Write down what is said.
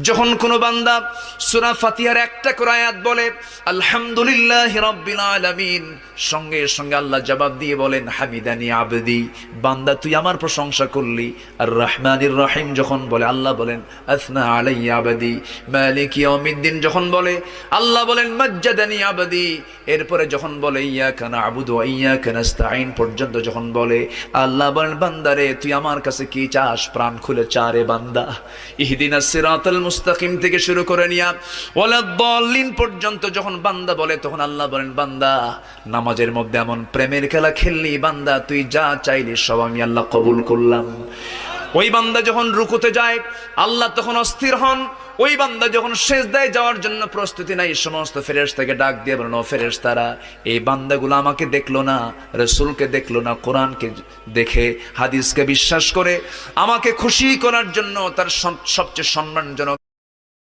যখন কোনো বান্দা সূরা ফাতিহার একটা করে আয়াত বলে আলহামদুলিল্লাহি রাব্বিল আলামিন, সঙ্গে সঙ্গে আল্লাহ জবাব দিয়ে বলেন হামিদানি আবদি, বান্দা তুই আমার প্রশংসা করলি। আর রহমানির রহিম যখন বলে আল্লাহ বলেন আসনা আলাইয়া আবদি। মালিক ইয়াউমিদ্দিন যখন বলে আল্লাহ বলেন মাজ্জাদানি আবদি। এরপরে যখন বলে ইয়াকা না'বুদু ওয়া ইয়াকা নাস্তাঈন পর্যন্ত যখন বলে আল্লাহ বলেন বান্দারে তুই আমার কাছে কি চাস, প্রাণ খুলে চারে বান্দা। ইহদিনাস সিরাতাল মুস্তাকিম থেকে শুরু করে নিয়া ওয়ালাদ-দাল্লিন পর্যন্ত যখন বান্দা বলে তখন আল্লাহ বলেন বান্দা নামাজের মধ্যে এমন প্রেমের খেলা খেললি বান্দা, তুই যা চাইলি সব আমি আল্লাহ কবুল করলাম। ওই বান্দা যখন রুকুতে যায় আল্লাহ তখন অস্থির হন। ওই বান্দা যখন সিজদায় যাওয়ার জন্য প্রস্তুতি নাই, সমস্ত ফেরেশতাকে ডাক দিয়ে বলেন ও ফেরেশতারা, এই বান্দাগুলো আমাকে দেখলো না, রাসূলকে দেখলো না, কোরআনকে দেখে হাদিসকে বিশ্বাস করে আমাকে খুশি করার জন্য তার সবচেয়ে সম্মানজনক